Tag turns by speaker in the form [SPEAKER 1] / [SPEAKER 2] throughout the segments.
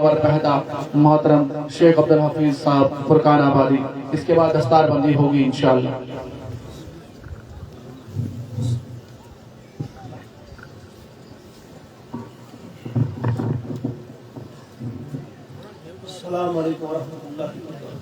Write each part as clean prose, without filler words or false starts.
[SPEAKER 1] اور پہدا محترم شیخ عبدالحفیظ صاحب فرقان آبادی، اس کے بعد دستار بندی ہوگی انشاءاللہ۔
[SPEAKER 2] السلام علیکم ورحمۃ اللہ وبرکاتہ۔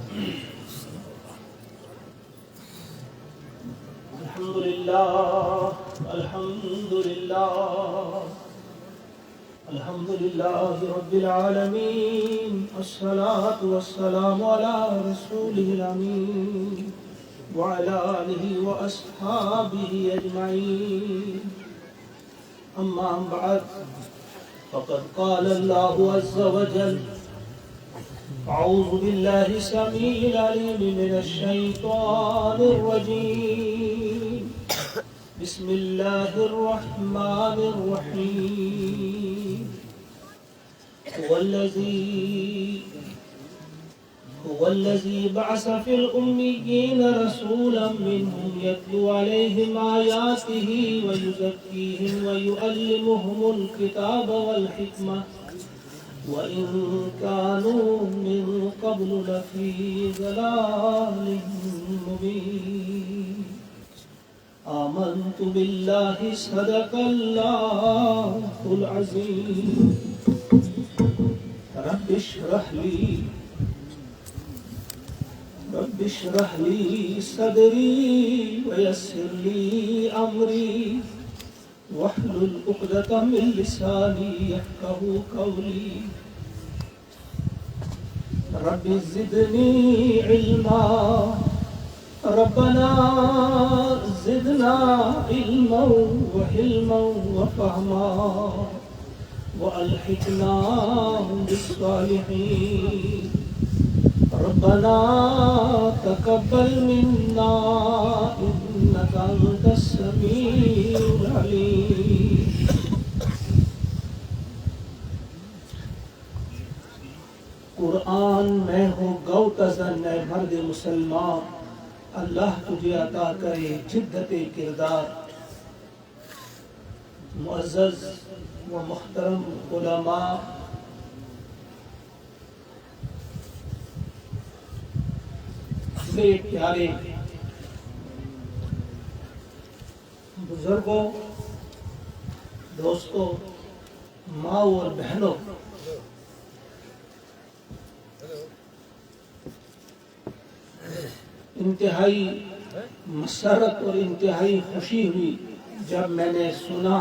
[SPEAKER 2] الحمد للہ رب العالمین، الصلاة والسلام علی رسولہ الامین وعلی آلہ واصحابہ اجمعین، اما بعد فقد قال اللہ عز وجل: اعوذ باللہ السمیع العلیم من الشیطان الرجیم، بسم اللہ الرحمن الرحیم۔ هو الذی بعث فی الأمیین رسولا منهم یتلو علیہم آیاتہ ویزکیہم ویعلمہم الکتاب والحکمہ وَإِن كَانُوا مِن قَبْلُ لَفِي ضَلَالٍ مُبِينٍ۔ آمنت بِاللَّهِ صَدَقَ اللَّهُ الْعَظِيمُ۔ رب اشرح لي صدري ويسر لي أمري واحلل عقدة من لساني يفقهوا قولي، رب زدني علما، ربنا زدنا علما وحلما وفهما وألحقنا بالصالحين، ربنا تقبل منا إنك أنت السميع العليم۔ قرآن میں ہو گو تزن اے مرد مسلمان، اللہ تجھے عطا کرے جدت کردار۔ معزز و محترم علماء، میرے پیارے بزرگوں، دوستوں، ماں اور بہنوں، انتہائی مسرت اور انتہائی خوشی ہوئی جب میں نے سنا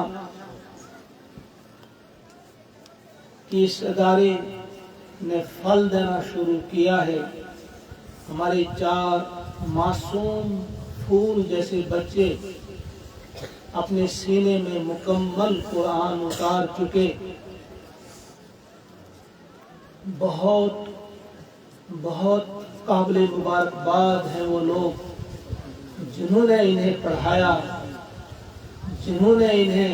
[SPEAKER 2] کہ اس ادارے نے پھل دینا شروع کیا ہے۔ ہمارے 4 معصوم پھول جیسے بچے اپنے سینے میں مکمل قرآن اتار چکے۔ بہت قابل مبارکباد ہیں وہ لوگ جنہوں نے انہیں پڑھایا، جنہوں نے انہیں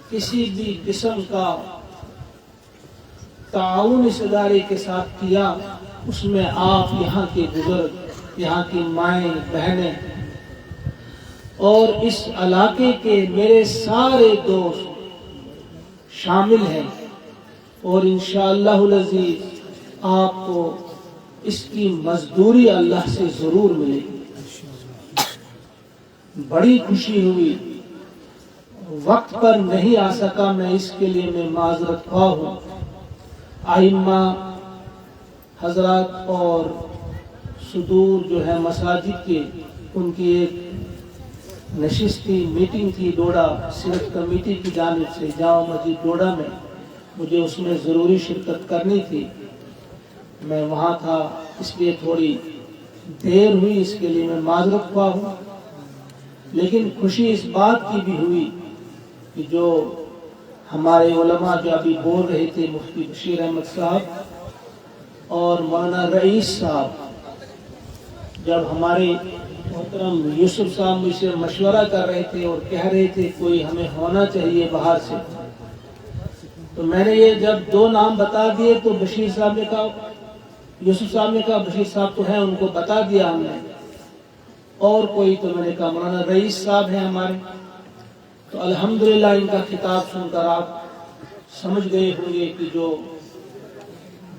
[SPEAKER 2] کسی بھی قسم کا تعاون اس ادارے کے ساتھ کیا۔ اس میں آپ یہاں کے بزرگ، یہاں کی مائیں بہنیں اور اس علاقے کے میرے سارے دوست شامل ہیں، اور انشاءاللہ العزیز آپ کو اس کی مزدوری اللہ سے ضرور ملے گی۔ بڑی خوشی ہوئی، وقت پر نہیں آ سکا میں، اس کے لیے میں معذرت خواہ ہوں۔ ائمہ حضرات اور صدور جو ہے مساجد کے، ان کی ایک نشست تھی، میٹنگ تھی ڈوڈا صرف کمیٹی کی جانب سے جامع مسجد ڈوڈا میں، مجھے اس میں ضروری شرکت کرنی تھی، میں وہاں تھا، اس لیے تھوڑی دیر ہوئی، اس کے لیے میں معذرت خواہ ہوں۔ لیکن خوشی اس بات کی بھی ہوئی کہ جو ہمارے علماء جو ابھی بول رہے تھے، مفتی بشیر احمد صاحب اور مولانا رئیس صاحب، جب ہمارے محترم یوسف صاحب مجھ سے مشورہ کر رہے تھے اور کہہ رہے تھے کوئی ہمیں ہونا چاہیے باہر سے، تو میں نے یہ جب 2 نام بتا دیے تو بشیر صاحب نے کہا، یوسف صاحب نے کہا بشیر صاحب تو ہیں، ان کو بتا دیا ہم نے، اور کوئی، تو میں نے کہا مولانا رئیس صاحب ہیں ہمارے۔ تو الحمدللہ ان کا خطاب سن کر آپ سمجھ گئے ہوں گے کہ جو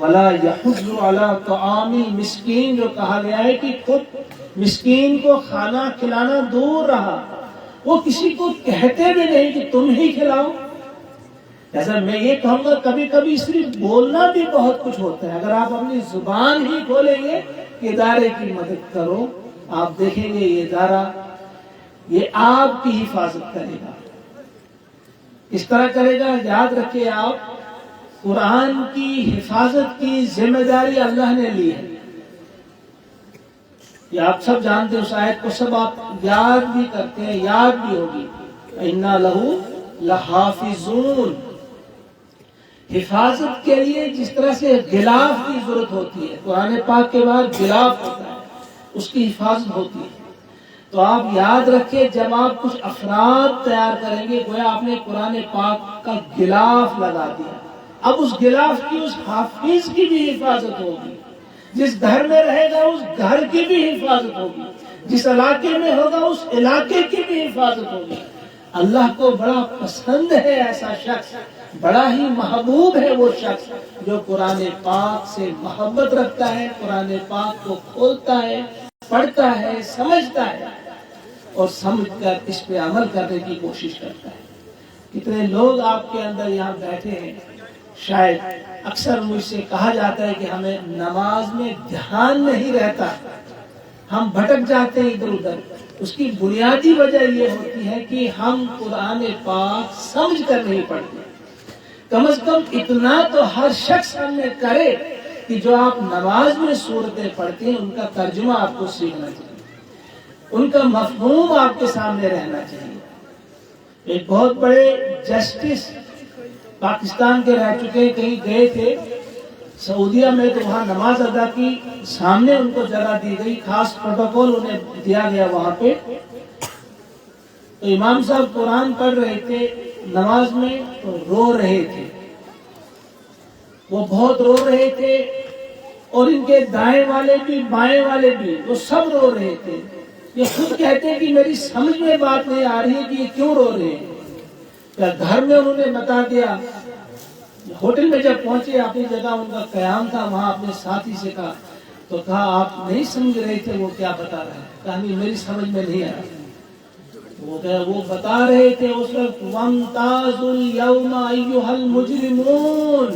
[SPEAKER 2] ولا یحض علی طعام المسکین، جو کہا گیا ہے کہ خود مسکین کو کھانا کھلانا دور رہا، وہ کسی کو کہتے بھی نہیں کہ تم ہی کھلاؤ۔ جیسا میں یہ کہوں گا کبھی کبھی صرف بولنا بھی بہت کچھ ہوتا ہے۔ اگر آپ اپنی زبان ہی کھولیں گے کہ ادارے کی مدد کرو، آپ دیکھیں گے یہ ادارہ یہ آپ کی حفاظت کرے گا۔ اس طرح کرے گا، یاد رکھیں آپ، قرآن کی حفاظت کی ذمہ داری اللہ نے لی ہے۔ یہ آپ سب جانتے ہیں، اس آیت کو سب آپ یاد بھی کرتے ہیں، یاد بھی ہوگی، اِنَّا لَهُ لَحَافِظُونَ۔ حفاظت کے لیے جس طرح سے غلاف کی ضرورت ہوتی ہے، قرآن پاک کے بعد غلاف ہوتا ہے، اس کی حفاظت ہوتی ہے۔ تو آپ یاد رکھیں، جب آپ کچھ افراد تیار کریں گے، گویا آپ نے قرآن پاک کا غلاف لگا دیا۔ اب اس غلاف کی، اس حافظ کی بھی حفاظت ہوگی۔ جس گھر میں رہے گا اس گھر کی بھی حفاظت ہوگی، جس علاقے میں ہوگا اس علاقے کی بھی حفاظت ہوگی۔ اللہ کو بڑا پسند ہے ایسا شخص، بڑا ہی محبوب ہے وہ شخص جو قرآن پاک سے محبت رکھتا ہے، قرآن پاک کو کھولتا ہے، پڑھتا ہے، سمجھتا ہے اور سمجھ کر اس پہ عمل کرنے کی کوشش کرتا ہے۔ کتنے لوگ آپ کے اندر یہاں بیٹھے ہیں، شاید اکثر مجھ سے کہا جاتا ہے کہ ہمیں نماز میں دھیان نہیں رہتا، ہم بھٹک جاتے ہیں ادھر ادھر۔ اس کی بنیادی وجہ یہ ہوتی ہے کہ ہم قرآن پاک سمجھ کر نہیں پڑھتے۔ کم از کم اتنا تو ہر شخص ہم نے کرے کہ جو آپ نماز میں سورتیں پڑھتے ہیں ان کا ترجمہ آپ کو سیکھنا چاہیے، ان کا مفہوم آپ کے سامنے رہنا چاہیے۔ ایک بہت بڑے جسٹس پاکستان کے رہ چکے، کہیں گئے تھے سعودیہ میں، تو وہاں نماز ادا کی، سامنے ان کو جگہ دی گئی، خاص پروٹوکول انہیں دیا گیا وہاں پہ۔ تو امام صاحب قرآن پڑھ رہے تھے نماز میں، تو رو رہے تھے، وہ بہت رو رہے تھے، اور ان کے دائیں والے بھی بائیں والے بھی وہ سب رو رہے تھے۔ یہ خود کہتے ہیں کہ میری سمجھ میں بات نہیں آ رہی ہے کہ یہ کیوں رو رہے ہیں۔ گھر میں انہوں نے بتا دیا، ہوٹل میں جب پہنچے اپنی جگہ ان کا قیام تھا، وہاں اپنے ساتھی سے کہا، تو کہا آپ نہیں سمجھ رہے تھے وہ کیا بتا رہے ہیں؟ کہا نہیں میری سمجھ میں نہیں آیا۔ وہ بتا رہے تھے اس وقت وَامْتَازُوا الْيَوْمَ أَيُّهَا الْمُجْرِمُونَ،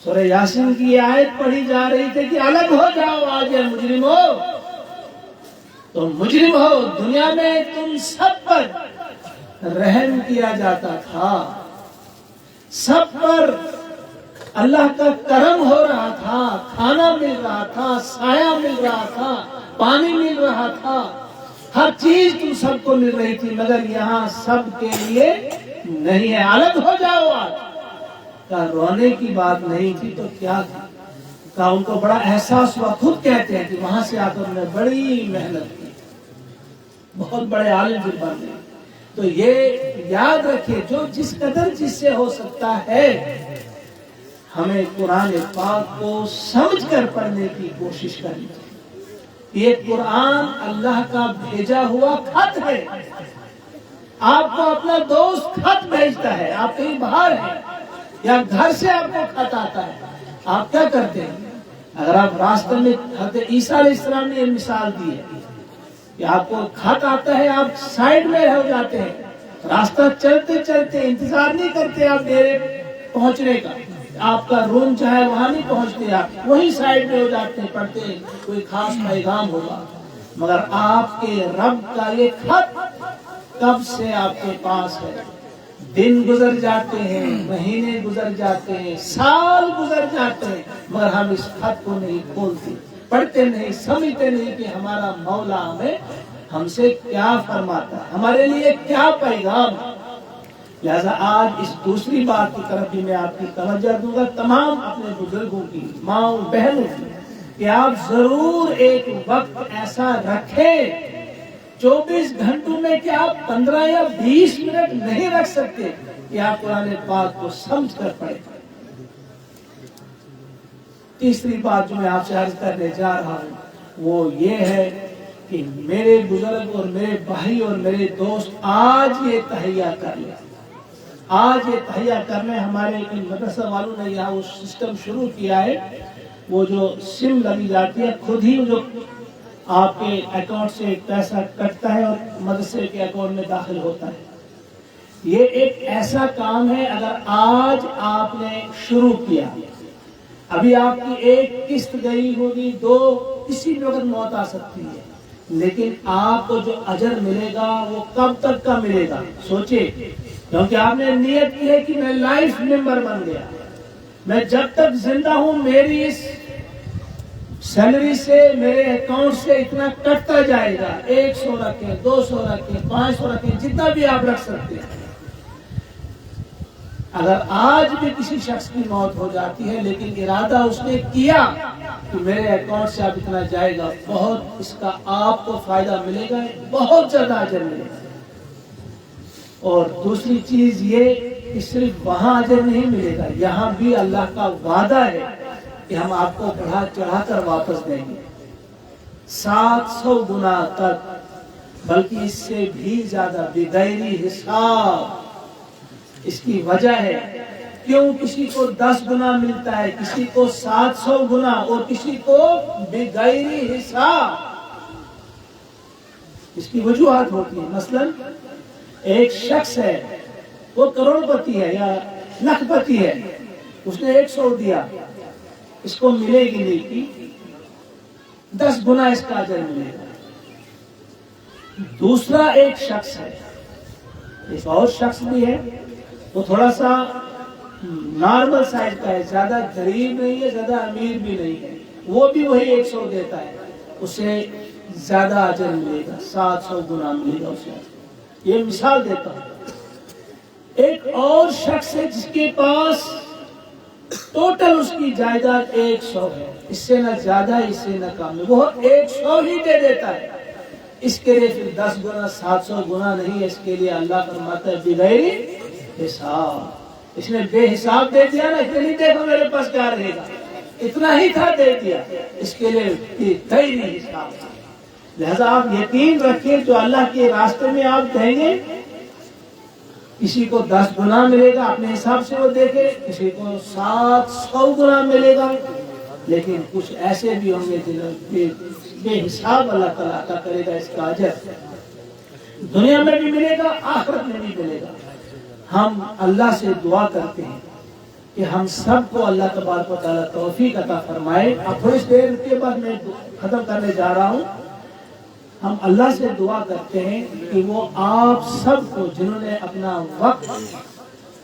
[SPEAKER 2] سورہ یاسین کی یہ آیت پڑھی جا رہی تھی کہ الگ ہو جاؤ آج مجرمو، تم مجرم ہو۔ دنیا میں تم سب پر رحم کیا جاتا تھا، سب پر اللہ کا کرم ہو رہا تھا، کھانا مل رہا تھا، سایہ مل رہا تھا، پانی مل رہا تھا، ہر چیز تم سب کو مل رہی تھی، مگر یہاں سب کے لیے نہیں ہے، الگ ہو جاؤ آج۔ کہا رونے کی بات نہیں تھی تو کیا تھی؟ کہا ان کو بڑا احساس ہوا، خود کہتے ہیں کہ وہاں سے آ کر انہوں نے بڑی محنت کی، بہت بڑے عالم پھر بن گئے۔ تو یہ یاد رکھے، جو جس قدر جس سے ہو سکتا ہے ہمیں قرآن پاک کو سمجھ کر پڑھنے کی کوشش کرنی چاہیے۔ یہ قرآن اللہ کا بھیجا ہوا خط ہے۔ آپ کو اپنا دوست خط بھیجتا ہے، آپ کہیں باہر ہیں یا گھر سے آپ کو خط آتا ہے، آپ کیا کرتے ہیں؟ اگر آپ راستے میں، حضرت عیسیٰ علیہ السلام نے یہ مثال دی ہے کہ آپ کو خط آتا ہے، آپ سائڈ میں ہو جاتے ہیں، راستہ چلتے چلتے انتظار نہیں کرتے آپ ڈیرے پہنچنے کا، آپ کا روم چاہے وہاں نہیں پہنچتے، آپ وہیں سائڈ میں ہو جاتے ہیں، پڑھتے ہیں کوئی خاص پیغام ہوگا۔ مگر آپ کے رب کا یہ خط کب سے آپ کے پاس ہے، دن گزر جاتے ہیں، مہینے گزر جاتے ہیں، سال گزر جاتے ہیں، مگر ہم اس خط کو نہیں کھولتے، پڑھتے نہیں، سمجھتے نہیں کہ ہمارا مولا ہم سے کیا فرماتا ہے، ہمارے لیے کیا پیغام ہے۔ لہذا آج اس دوسری بات کی طرف بھی میں آپ کی توجہ دوں گا، تمام اپنے بزرگوں کی، ماؤں بہنوں کی، کہ آپ ضرور ایک وقت ایسا رکھیں 24 گھنٹوں میں کہ آپ 15 یا 20 منٹ نہیں رکھ سکتے کہ آپ قرآن پاک کو سمجھ کر پڑھیں۔ تیسری بات جو میں آپ سے عرض کرنے جا رہا ہوں وہ یہ ہے کہ میرے بزرگ اور میرے بھائی اور میرے دوست آج یہ تہیہ کر لیں، آج یہ تہیا کرنے ہمارے مدرسہ والوں نے یہاں وہ سسٹم شروع کیا ہے، وہ جو سم لگی جاتی ہے خود ہی جو آپ کے اکاؤنٹ سے پیسہ کٹتا ہے اور مدرسے کے اکاؤنٹ میں داخل ہوتا ہے۔ یہ ایک ایسا کام ہے، اگر آج آپ نے شروع کیا، ابھی آپ کی ایک قسط گئی ہوگی، 2 کسی بھی وقت موت آ سکتی ہے، لیکن آپ کو جو اجر ملے گا وہ کب تک کا ملے گا سوچے، کیونکہ آپ نے نیت کی ہے کہ میں لائف ممبر بن گیا، میں جب تک زندہ ہوں میری اس سیلری سے میرے اکاؤنٹ سے اتنا کٹتا جائے گا، 100 رکھیں، 200 رکھیں، 500 رکھیں، جتنا بھی آپ رکھ سکتے ہیں۔ اگر آج بھی کسی شخص کی موت ہو جاتی ہے لیکن ارادہ اس نے کیا کہ میرے اکاؤنٹ سے اب اتنا جائے گا، بہت اس کا آپ کو فائدہ ملے گا، بہت زیادہ اجر ملے گا۔ اور دوسری چیز یہ کہ صرف وہاں اجر نہیں ملے گا، یہاں بھی اللہ کا وعدہ ہے کہ ہم آپ کو بڑھا چڑھا کر واپس دیں گے، 700 گنا تک، بلکہ اس سے بھی زیادہ، بغیر حساب۔ اس کی وجہ ہے کیوں کسی کو 10 گنا ملتا ہے، کسی کو 700 گنا اور کسی کو بغیر حساب، اس کی وجوہات ہوتی ہیں۔ مثلا ایک شخص ہے، وہ کروڑ پتی ہے یا لاکھ پتی ہے، اس نے 100 دیا، اس کو ملے گی نیکی 10 گنا اس کا اجر ملے گا۔ دوسرا ایک شخص ہے، ایک اور شخص بھی ہے، وہ تھوڑا سا نارمل سائز کا ہے، زیادہ غریب نہیں ہے، زیادہ امیر بھی نہیں ہے، وہ بھی وہی 100 دیتا ہے، اسے زیادہ اجر ملے گا، 700 گنا ملے گا اسے۔ یہ مثال دیتا ہوں۔ ایک اور شخص ہے جس کے پاس ٹوٹل اس کی جائیداد 100 ہے، اس سے نہ زیادہ اس سے نہ کم، وہ 100 ہی دے دیتا ہے، اس کے لیے پھر 10 گنا 700 گنا نہیں، اس کے لیے اللہ فرماتا ہے بغیر حساب۔ اس نے بے حساب دے دیا نا، اتنی دیکھو میرے پاس کیا رہے گا، اتنا ہی تھا دے دیا، اس کے لیے غیر حساب۔ لہذا آپ یقین رکھیں جو اللہ کے راستے میں آپ دیں گے، کسی کو 10 گنا ملے گا اپنے حساب سے وہ دیکھے، کسی کو 700 گنا ملے گا، لیکن کچھ ایسے بھی ہوں گے جنہیں بے حساب اللہ تعالیٰ عطا کرے گا اس کا اجر، دنیا میں بھی ملے گا، آخرت میں بھی ملے گا۔ ہم اللہ سے دعا کرتے ہیں کہ ہم سب کو اللہ تبارک و تعالیٰ توفیق عطا فرمائے۔ اب تھوڑی دیر کے بعد میں ختم کرنے جا رہا ہوں۔ ہم اللہ سے دعا کرتے ہیں کہ وہ آپ سب کو، جنہوں نے اپنا وقت،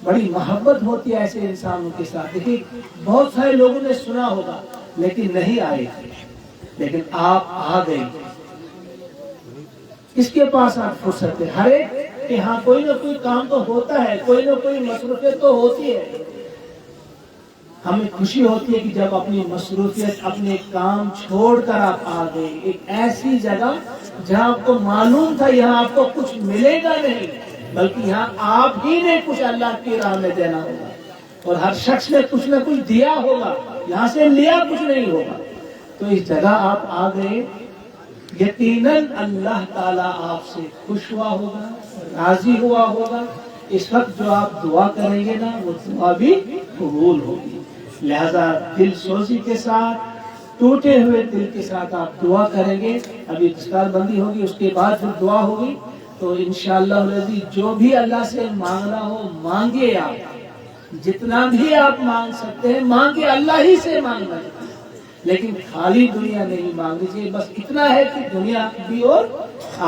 [SPEAKER 2] بڑی محبت ہوتی ہے ایسے انسانوں کے ساتھ، دیکھیے بہت سارے لوگوں نے سنا ہوگا لیکن نہیں آئے، لیکن آپ آ گئے۔ اس کے پاس آپ فرصت ہے، ہر ایک کہ ہاں کوئی نہ کوئی کام تو ہوتا ہے، کوئی نہ کوئی مصروفیت تو ہوتی ہے۔ ہمیں خوشی ہوتی ہے کہ جب اپنی مصروفیت، اپنے کام چھوڑ کر آپ آ گئے ایک ایسی جگہ جہاں آپ کو معلوم تھا یہاں آپ کو کچھ ملے گا نہیں، بلکہ یہاں آپ ہی نے کچھ اللہ کی راہ میں دینا ہوگا، اور ہر شخص نے کچھ نہ کچھ دیا ہوگا، یہاں سے لیا کچھ نہیں ہوگا۔ تو اس جگہ آپ آ گئے، یقیناً اللہ تعالیٰ آپ سے خوش ہوا ہوگا، راضی ہوا ہوگا۔ اس وقت جو آپ دعا کریں گے نا وہ دعا بھی قبول ہوگی۔ لہذا دل سوزی کے ساتھ، ٹوٹے ہوئے دل کے ساتھ آپ دعا کریں گے۔ ابھی دستار بندی ہوگی، اس کے بعد پھر دعا ہوگی، تو انشاءاللہ العزیز جو بھی اللہ سے مانگنا ہو مانگے، آپ جتنا بھی آپ مانگ سکتے ہیں مانگے، اللہ ہی سے مانگنا ہے، لیکن خالی دنیا نہیں مانگنی چاہیے۔ بس اتنا ہے کہ دنیا بھی اور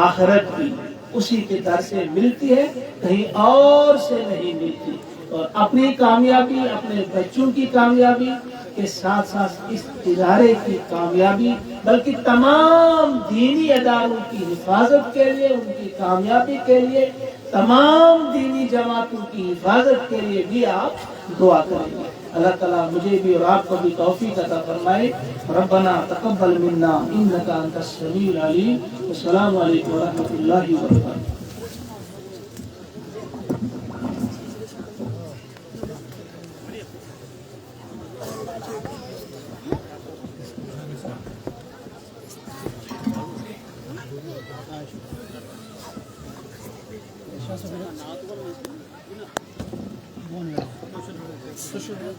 [SPEAKER 2] آخرت بھی اسی کے در سے ملتی ہے، کہیں اور سے نہیں ملتی۔ اور اپنی کامیابی، اپنے بچوں کی کامیابی کے ساتھ ساتھ اس ادارے کی کامیابی، بلکہ تمام دینی اداروں کی حفاظت کے لیے، ان کی کامیابی کے لیے، تمام دینی جماعتوں کی حفاظت کے لیے بھی آپ دعا کریں گے۔ اللہ تعالیٰ مجھے بھی اور آپ کو بھی توفیق عطا فرمائے۔ ربنا تقبل منا انک انت السمیع العلیم۔ السلام علیکم ورحمۃ اللہ وبرکاتہ۔
[SPEAKER 1] susunod.